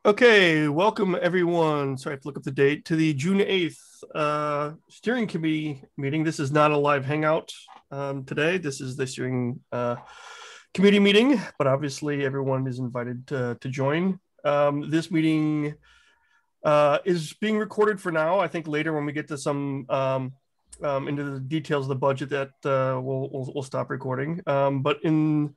Okay, welcome everyone. Sorry, I have to look up the date to the June 8th steering committee meeting. This is not a live hangout today. This is the steering committee meeting, but obviously everyone is invited to join. This meeting is being recorded for now. I think later when we get to some into the details of the budget that we'll stop recording. But in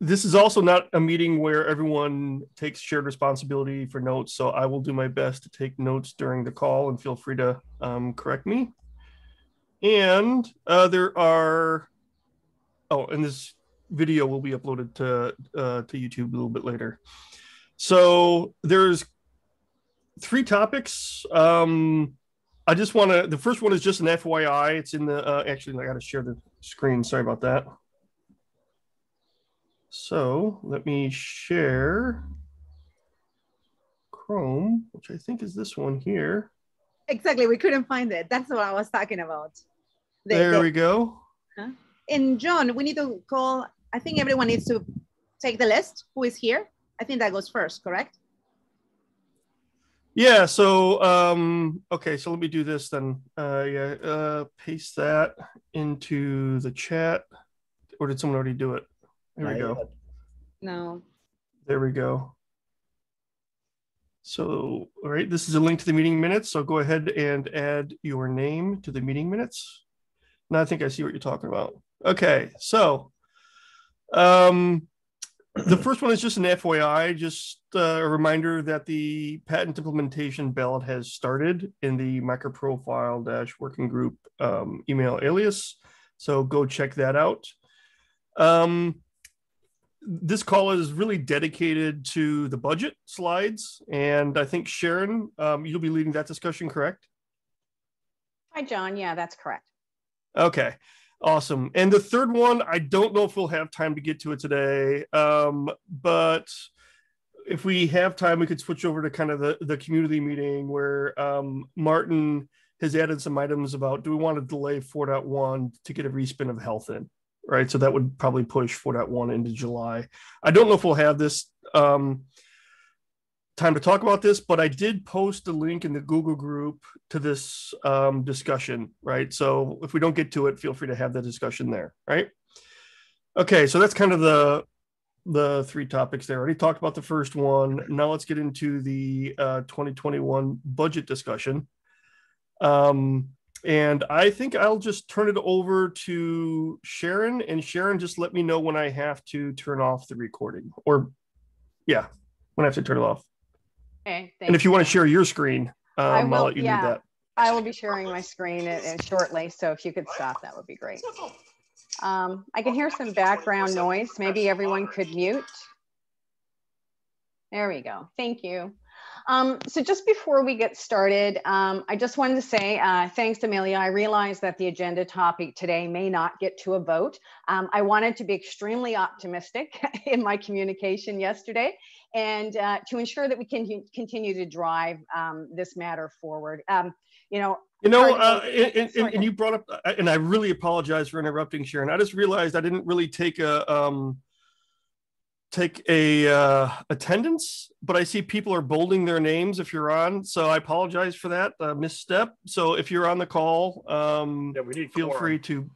this is also not a meeting where everyone takes shared responsibility for notes, so I will do my best to take notes during the call, and feel free to correct me. And and this video will be uploaded to YouTube a little bit later. So there's 3 topics. The first one is just an FYI. It's in the, actually, I got to share the screen. Sorry about that. So let me share Chrome, which I think is this one here. Exactly. We couldn't find it. That's what I was talking about. There we go. And John, we need to call, I think everyone needs to take the list. Who is here? I think that goes first, correct? Yeah, so, okay, so let me do this then. Paste that into the chat. Or did someone already do it? There we go. No. There we go. So, all right, this is a link to the meeting minutes. So go ahead and add your name to the meeting minutes. Now I think I see what you're talking about. Okay, so the first one is just an FYI, just a reminder that the patent implementation ballot has started in the MicroProfile-working group email alias. So go check that out. This call is really dedicated to the budget slides, and I think Sharon, you'll be leading that discussion, correct? Hi, John. Yeah, that's correct. Okay, awesome. And the third one, I don't know if we'll have time to get to it today, but if we have time, we could switch over to kind of the community meeting where Martin has added some items about, do we want to delay 4.1 to get a respin of health in? Right, so that would probably push 4.1 into July. I don't know if we'll have this time to talk about this, but I did post a link in the Google group to this discussion, right? So if we don't get to it, feel free to have the discussion there, right? Okay, so that's kind of the 3 topics there. I already talked about the first one. Now let's get into the 2021 budget discussion. And I think I'll just turn it over to Sharon, and Sharon, just let me know when I have to turn off the recording, or when I have to turn it off. Okay. And if you want to share your screen, I'll let you do that. I will be sharing my screen shortly. So if you could stop, that would be great. I can hear some background noise. Maybe everyone could mute. There we go. Thank you. So just before we get started, I just wanted to say thanks, Amelia. I realize that the agenda topic today may not get to a vote. I wanted to be extremely optimistic in my communication yesterday, and to ensure that we can continue to drive this matter forward. And you brought up, and I really apologize for interrupting, Sharon. I just realized I didn't really take a attendance, but I see people are bolding their names if you're on, so I apologize for that misstep. So if you're on the call, feel free to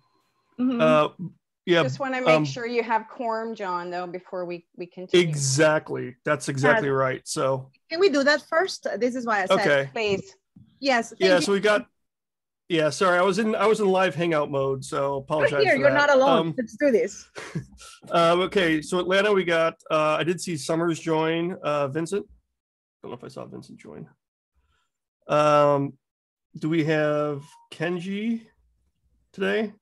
just want to make sure you have quorum, John, though, before we continue. Exactly, that's exactly right. So can we do that first? This is why I said, okay, please. Yes. So we got, sorry, I was in live hangout mode, so apologize. You're not alone. Let's do this. Okay, so Atlanta, we got, I did see Summers join. Vincent, I don't know if I saw Vincent join. Do we have Kenji today?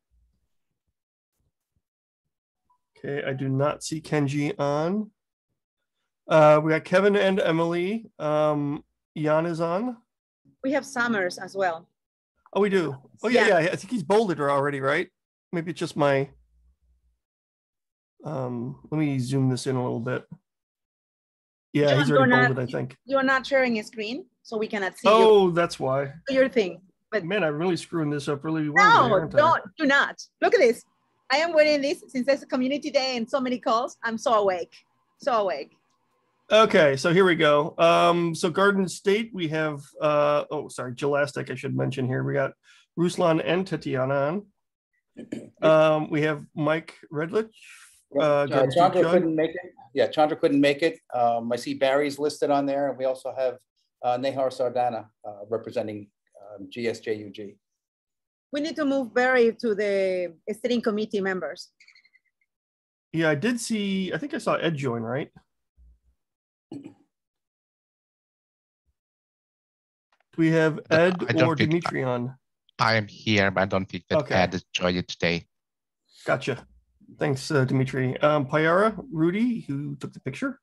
Okay, I do not see Kenji on. We got Kevin and Emily. Jan is on. We have Summers as well. Oh, we do. Oh, yeah. I think he's bolded her already, right? Maybe it's just my. Let me zoom this in a little bit. Yeah, John, he's already bolded, I think. You're not sharing a screen, so we cannot see you. Oh, that's why. Do your thing. But man, I'm really screwing this up really well. No, do not. Look at this. I am wearing this since it's a community day and so many calls. I'm so awake. So awake. Okay, so here we go. So Garden State, we have, oh, sorry, Gelastic, I should mention here. We got Ruslan and Tatiana on. We have Mike Redlich. Chandra couldn't make it. Yeah, Chandra couldn't make it. I see Barry's listed on there. And we also have Neha Sardana representing GSJUG. We need to move Barry to the steering committee members. Yeah, I did see, I think I saw Ed join, right? We have Ed or Dimitri on. I am here, but I don't think that Ed is joining today. Gotcha. Thanks, Dimitri. Payara, Rudy, who took the picture,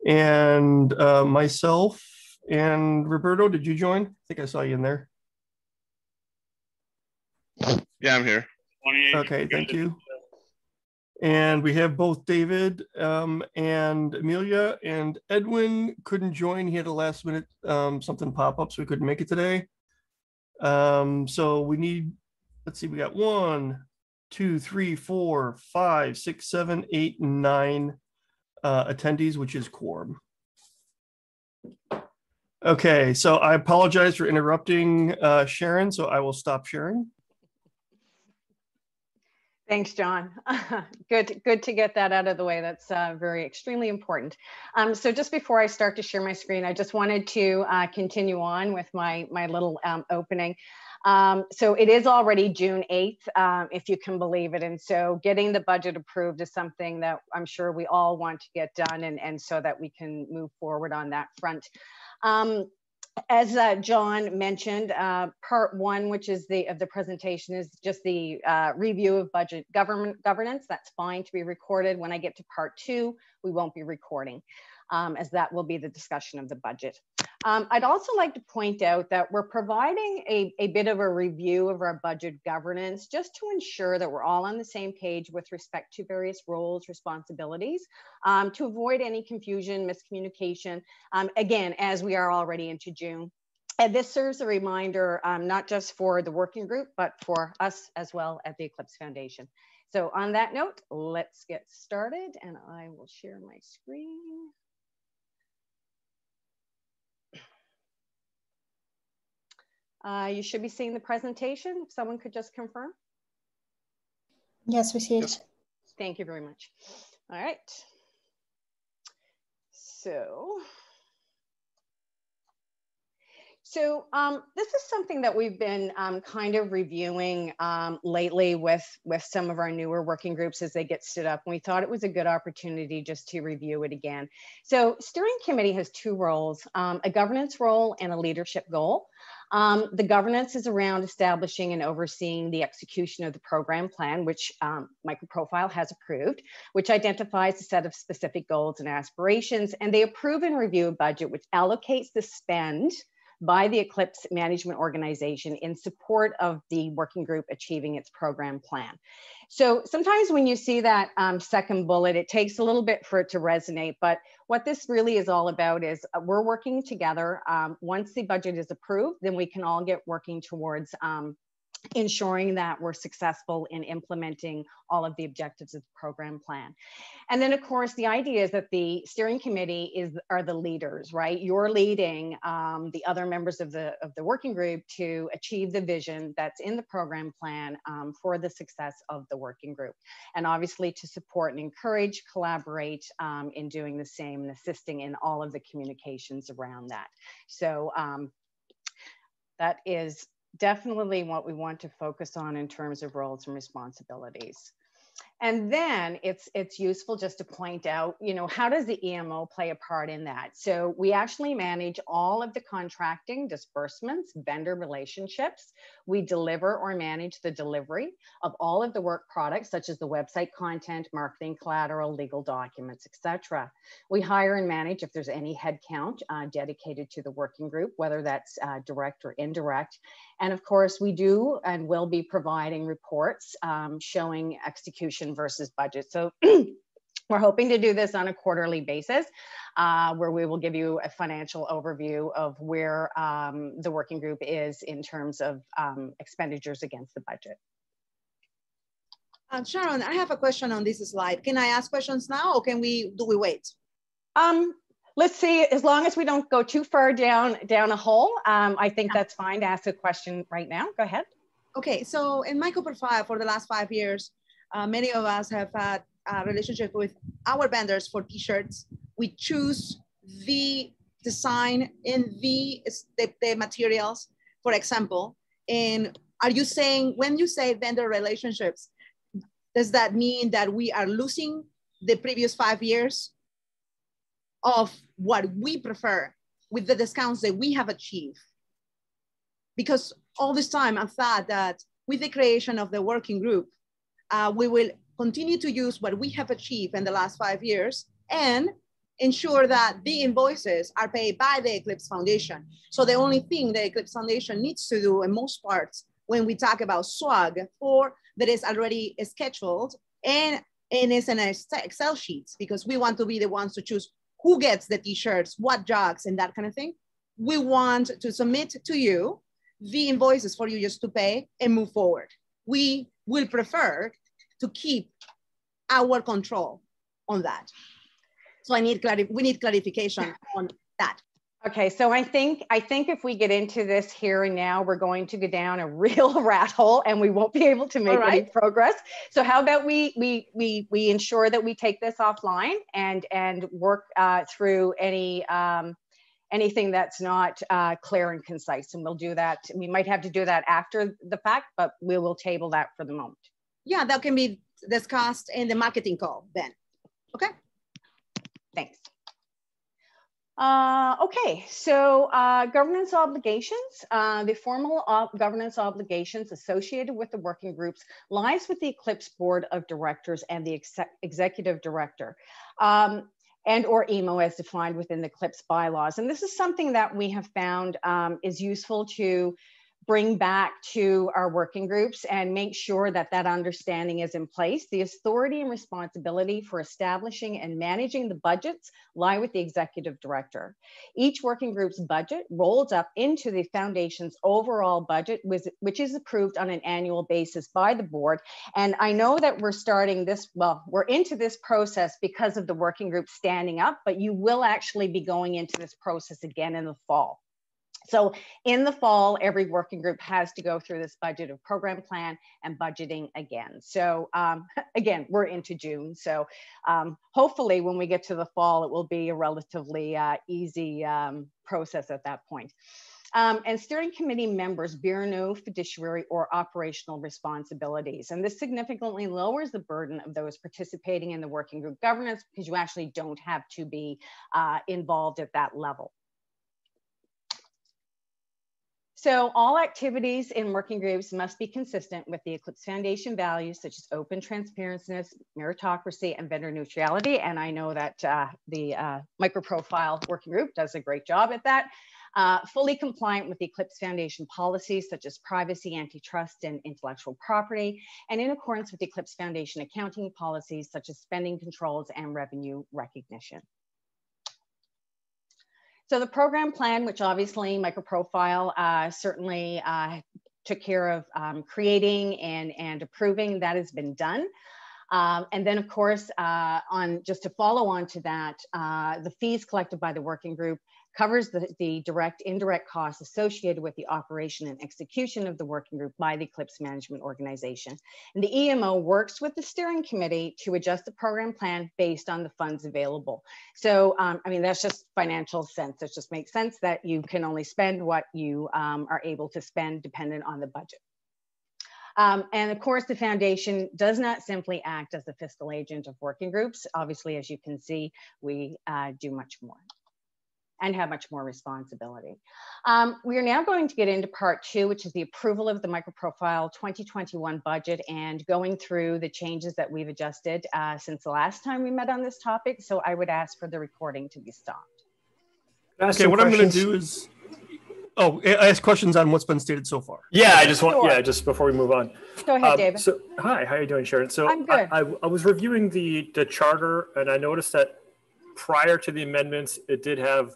and myself and Roberto. Did you join? I think I saw you in there. Yeah, I'm here. Okay, thank you. And we have both David and Amelia, and Edwin couldn't join. He had a last minute something pop up, so we couldn't make it today. So we need, let's see, we got 1, 2, 3, 4, 5, 6, 7, 8, 9 attendees, which is quorum. Okay, so I apologize for interrupting Sharon, so I will stop sharing. Thanks, John. Good to get that out of the way. That's very extremely important. So just before I start to share my screen, I just wanted to continue on with my little opening. So it is already June 8th, if you can believe it. And so getting the budget approved is something that I'm sure we all want to get done, and so that we can move forward on that front. As John mentioned, part 1, which is of the presentation, is just the review of budget governance. That's fine to be recorded. When I get to part 2, we won't be recording, as that will be the discussion of the budget. I'd also like to point out that we're providing a bit of a review of our budget governance, just to ensure that we're all on the same page with respect to various roles, responsibilities, to avoid any confusion, miscommunication, again, as we are already into June. And this serves a reminder, not just for the working group, but for us as well at the Eclipse Foundation. So on that note, let's get started, and I will share my screen. You should be seeing the presentation. If someone could just confirm. Yes, we see it. Thank you very much. All right. So this is something that we've been kind of reviewing lately with some of our newer working groups as they get stood up. And we thought it was a good opportunity just to review it again. So steering committee has 2 roles, a governance role and a leadership goal. The governance is around establishing and overseeing the execution of the program plan, which MicroProfile has approved, which identifies a set of specific goals and aspirations, and they approve and review a budget which allocates the spend by the Eclipse Management Organization in support of the working group achieving its program plan. So sometimes when you see that second bullet, it takes a little bit for it to resonate, but what this really is all about is we're working together. Once the budget is approved, then we can all get working towards ensuring that we're successful in implementing all of the objectives of the program plan. And then of course, the idea is that the steering committee are the leaders, right? You're leading the other members of the working group to achieve the vision that's in the program plan for the success of the working group. And obviously to support and encourage, collaborate in doing the same and assisting in all of the communications around that. So that is definitely what we want to focus on in terms of roles and responsibilities. And then it's useful just to point out, you know, how does the EMO play a part in that? So we actually manage all of the contracting, disbursements, vendor relationships. We deliver or manage the delivery of all of the work products, such as the website content, marketing collateral, legal documents, etc. We hire and manage if there's any headcount dedicated to the working group, whether that's direct or indirect. And of course, we do and will be providing reports showing execution versus budget. So we're hoping to do this on a quarterly basis, where we will give you a financial overview of where the working group is in terms of expenditures against the budget. Sharon, I have a question on this slide. Can I ask questions now, or do we wait? Let's see, as long as we don't go too far down a hole, I think that's fine to ask a question right now. Go ahead. Okay, so in MicroProfile for the last 5 years, many of us have had a relationship with our vendors for t-shirts. We choose the design and the materials, for example. And are you saying, when you say vendor relationships, does that mean that we are losing the previous 5 years of what we prefer with the discounts that we have achieved? Because all this time I thought that with the creation of the working group, we will continue to use what we have achieved in the last 5 years and ensure that the invoices are paid by the Eclipse Foundation. So the only thing the Eclipse Foundation needs to do in most parts when we talk about swag for that is already scheduled and is in an Excel sheets, because we want to be the ones to choose who gets the t-shirts, what jogs, and that kind of thing. We want to submit to you the invoices for you just to pay and move forward. We will prefer to keep our control on that. So we need clarification on that. Okay, so I think if we get into this here and now, we're going to go down a real rat hole and we won't be able to make any progress. So how about we ensure that we take this offline and work through anything that's not clear and concise, and we'll do that. We might have to do that after the fact, but we will table that for the moment. Yeah, that can be discussed in the marketing call then. Okay. Thanks. Okay, so governance obligations. The formal governance obligations associated with the working groups lies with the Eclipse Board of Directors and the Executive Director, and or EMO as defined within the Eclipse bylaws. And this is something that we have found is useful to bring back to our working groups and make sure that that understanding is in place. The authority and responsibility for establishing and managing the budgets lie with the executive director. Each working group's budget rolls up into the foundation's overall budget, which is approved on an annual basis by the board. And I know that we're starting this, well, we're into this process because of the working group standing up, but you will actually be going into this process again in the fall. So in the fall, every working group has to go through this budget of program plan and budgeting again. So again, we're into June. So hopefully when we get to the fall, it will be a relatively easy process at that point. And steering committee members bear no fiduciary or operational responsibilities. And this significantly lowers the burden of those participating in the working group governance, because you actually don't have to be involved at that level. So all activities in working groups must be consistent with the Eclipse Foundation values, such as open, transparency, meritocracy, and vendor neutrality. And I know that the MicroProfile working group does a great job at that. Fully compliant with the Eclipse Foundation policies, such as privacy, antitrust, and intellectual property, and in accordance with the Eclipse Foundation accounting policies, such as spending controls and revenue recognition. So the program plan, which obviously MicroProfile certainly took care of creating and approving, that has been done. And then of course, just to follow on to that, the fees collected by the working group covers the direct, indirect costs associated with the operation and execution of the working group by the Eclipse Management Organization. And the EMO works with the steering committee to adjust the program plan based on the funds available. So, I mean, that's just financial sense. It just makes sense that you can only spend what you are able to spend dependent on the budget. And of course, the foundation does not simply act as the fiscal agent of working groups. Obviously, as you can see, we do much more and have much more responsibility. We are now going to get into part 2, which is the approval of the MicroProfile 2021 budget and going through the changes that we've adjusted since the last time we met on this topic. So I would ask for the recording to be stopped. Okay, what I'm going to do is, ask questions on what's been stated so far. Yeah, I just want, just before we move on. Go ahead, David. So, hi, how are you doing, Sharon? So I'm good. I was reviewing the charter, and I noticed that prior to the amendments, it did have,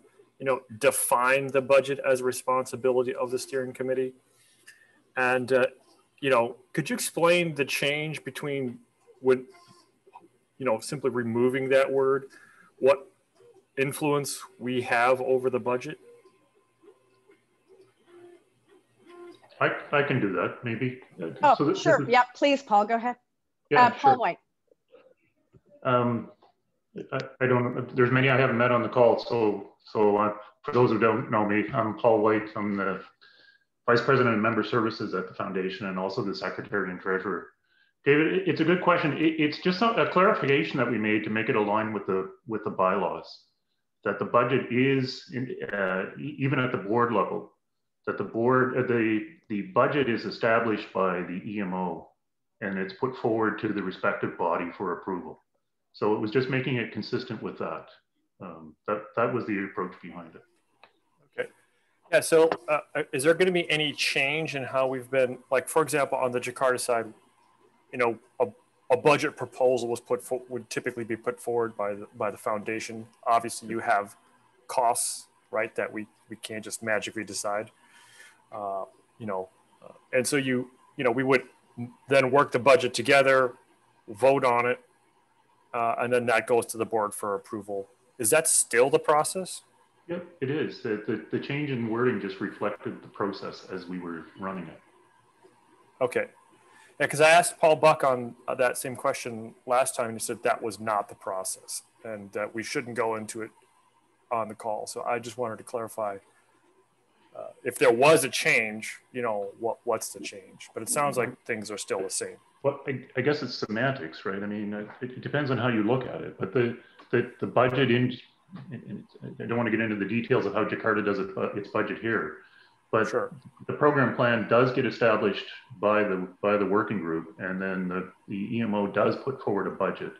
define the budget as a responsibility of the steering committee. And, could you explain the change between simply removing that word? What influence we have over the budget? I can do that, maybe. Oh, so sure. Yeah, please, Paul, go ahead. Yeah, Paul sure. White. I don't, there's many I haven't met on the call. So for those who don't know me, I'm Paul White. I'm the Vice President of Member Services at the Foundation and also the Secretary and Treasurer. David, it's a good question. It's just a clarification that we made to make it align with the bylaws, that the budget is, even at the board level, that the budget is established by the EMO and it's put forward to the respective body for approval. So it was just making it consistent with that. That was the approach behind it. Okay. Yeah, so is there going to be any change in how we've been, like, for example, on the Jakarta side, you know, a budget proposal was would typically be put forward by the foundation. Obviously, you have costs, right, that we can't just magically decide. You know, and so you know, we would then work the budget together, vote on it, and then that goes to the board for approval. Is that still the process? Yep, it is. The change in wording just reflected the process as we were running it. Okay. Yeah, because I asked Paul Buck on that same question last time, and he said that was not the process and that we shouldn't go into it on the call. So I just wanted to clarify if there was a change, you know, what's the change? But it sounds like things are still the same. Well, I guess it's semantics, right? I mean, it depends on how you look at it, but the budget I don't want to get into the details of how Jakarta does its budget here, but sure, the program plan does get established by the working group, and then the EMO does put forward a budget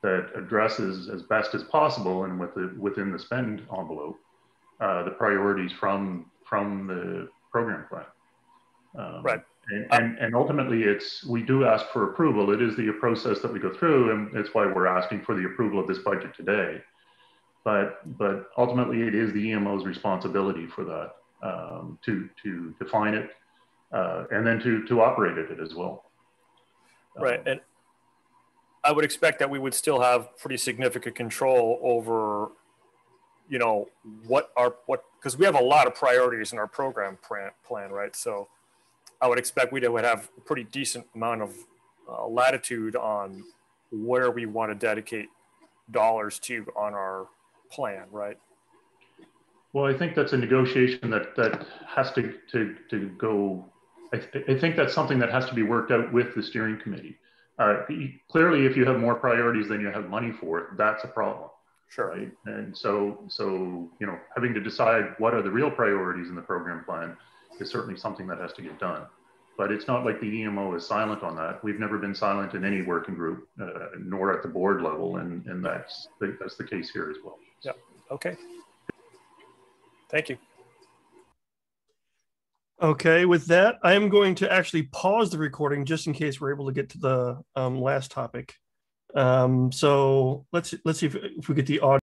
that addresses as best as possible and within the spend envelope the priorities from the program plan. Right. And ultimately, we do ask for approval. It is the process that we go through, and that's why we're asking for the approval of this budget today. But ultimately, it is the EMO's responsibility for that, to define it and then to operate it as well. Right, and I would expect that we would still have pretty significant control over, you know, because we have a lot of priorities in our program plan, right? So I would expect we would have a pretty decent amount of latitude on where we want to dedicate dollars to on our plan, right? Well, I think that's a negotiation that has to go. I think that's something that has to be worked out with the steering committee. Clearly, if you have more priorities than you have money for, that's a problem. Sure. Right. And so you know, having to decide what are the real priorities in the program plan is certainly something that has to get done. But it's not like the EMO is silent on that. We've never been silent in any working group, nor at the board level, and that's the case here as well. Yeah. Okay. Thank you. Okay, with that, I am going to actually pause the recording just in case we're able to get to the last topic. So let's see if we get the audio.